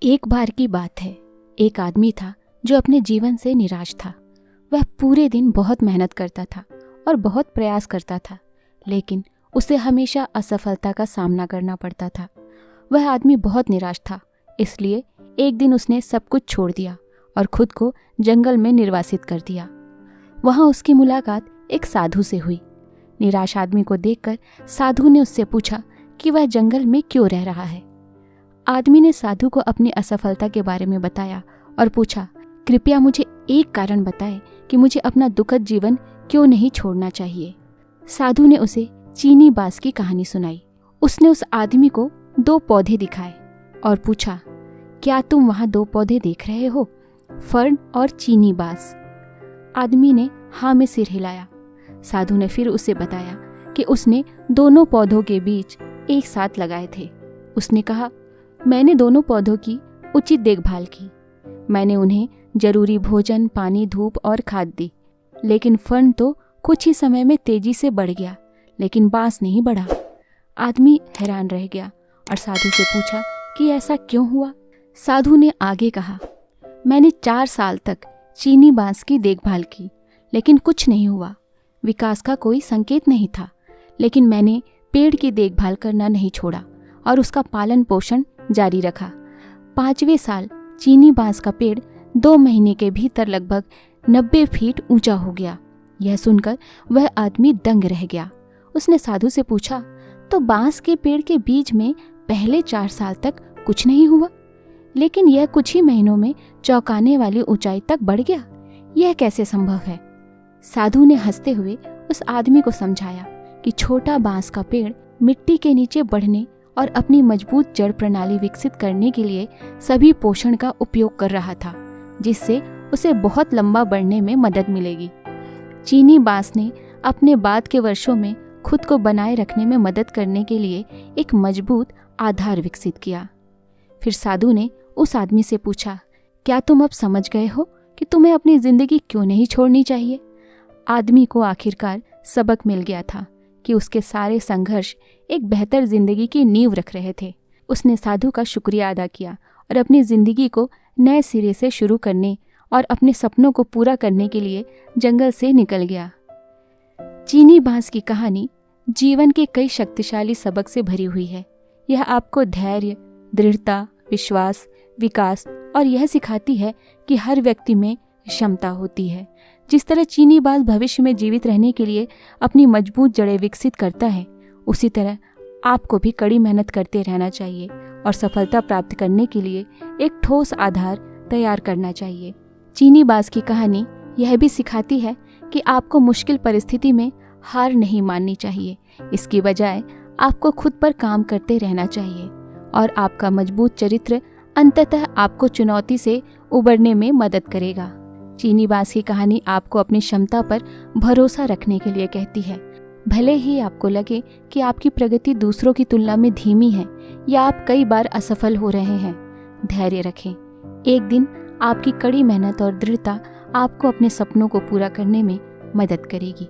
एक बार की बात है। एक आदमी था जो अपने जीवन से निराश था। वह पूरे दिन बहुत मेहनत करता था और बहुत प्रयास करता था, लेकिन उसे हमेशा असफलता का सामना करना पड़ता था। वह आदमी बहुत निराश था, इसलिए एक दिन उसने सब कुछ छोड़ दिया और खुद को जंगल में निर्वासित कर दिया। वहाँ उसकी मुलाकात एक साधु से हुई। निराश आदमी को देखकर साधु ने उससे पूछा कि वह जंगल में क्यों रह रहा है। आदमी ने साधु को अपनी असफलता के बारे में बताया और पूछा, कृपया मुझे एक कारण बताएं कि मुझे अपना दुखद जीवन क्यों नहीं छोड़ना चाहिए। साधु ने उसे चीनी बांस की कहानी सुनाई। उसने उस आदमी को 2 पौधे दिखाए और पूछा, क्या तुम वहाँ 2 पौधे देख रहे हो, फर्न और चीनी बांस? आदमी ने हाँ में सिर हिलाया। साधु ने फिर उसे बताया कि उसने दोनों पौधों के बीज एक साथ लगाए थे। उसने कहा, मैंने दोनों पौधों की उचित देखभाल की। मैंने उन्हें जरूरी भोजन, पानी, धूप और खाद दी, लेकिन फर्न तो कुछ ही समय में तेजी से बढ़ गया, लेकिन बांस नहीं बढ़ा। आदमी हैरान रह गया और साधु से पूछा कि ऐसा क्यों हुआ। साधु ने आगे कहा, मैंने 4 साल तक चीनी बांस की देखभाल की, लेकिन कुछ नहीं हुआ। विकास का कोई संकेत नहीं था, लेकिन मैंने पेड़ की देखभाल करना नहीं छोड़ा और उसका पालन पोषण जारी रखा। 5वें साल चीनी बांस का पेड़ 2 महीने के भीतर लगभग 90 फीट ऊंचा हो गया। यह सुनकर वह आदमी दंग रह गया। उसने साधु से पूछा, तो बांस के पेड़ के बीज में पहले 4 साल तक कुछ नहीं हुआ, लेकिन यह कुछ ही महीनों में चौंकाने वाली ऊंचाई तक बढ़ गया। यह कैसे संभव है? साधु ने हंसते हुए उस आदमी को समझाया कि छोटा बांस का पेड़ मिट्टी के नीचे बढ़ने और अपनी मजबूत जड़ प्रणाली विकसित करने के लिए सभी पोषण का उपयोग कर रहा था, जिससे उसे बहुत लंबा बढ़ने में मदद मिलेगी। चीनी बांस ने अपने बाद के वर्षों में खुद को बनाए रखने में मदद करने के लिए एक मजबूत आधार विकसित किया। फिर साधु ने उस आदमी से पूछा, क्या तुम अब समझ गए हो कि तुम्हें अपनी जिंदगी क्यों नहीं छोड़नी चाहिए? आदमी को आखिरकार सबक मिल गया था कि उसके सारे संघर्ष एक बेहतर जिंदगी की नींव रख रहे थे। उसने साधु का शुक्रिया अदा किया और अपनी जिंदगी को नए सिरे से शुरू करने और अपने सपनों को पूरा करने के लिए जंगल से निकल गया। चीनी बांस की कहानी जीवन के कई शक्तिशाली सबक से भरी हुई है। यह आपको धैर्य, दृढ़ता, विश्वास, विकास और यह सिखाती है कि हर व्यक्ति में क्षमता होती है। जिस तरह चीनी बांस भविष्य में जीवित रहने के लिए अपनी मजबूत जड़ें विकसित करता है, उसी तरह आपको भी कड़ी मेहनत करते रहना चाहिए और सफलता प्राप्त करने के लिए एक ठोस आधार तैयार करना चाहिए। चीनी बांस की कहानी यह भी सिखाती है कि आपको मुश्किल परिस्थिति में हार नहीं माननी चाहिए। इसकी बजाय आपको खुद पर काम करते रहना चाहिए और आपका मजबूत चरित्र अंततः आपको चुनौती से उबरने में मदद करेगा। चीनी बांस की कहानी आपको अपनी क्षमता पर भरोसा रखने के लिए कहती है। भले ही आपको लगे कि आपकी प्रगति दूसरों की तुलना में धीमी है या आप कई बार असफल हो रहे हैं, धैर्य रखें। एक दिन आपकी कड़ी मेहनत और दृढ़ता आपको अपने सपनों को पूरा करने में मदद करेगी।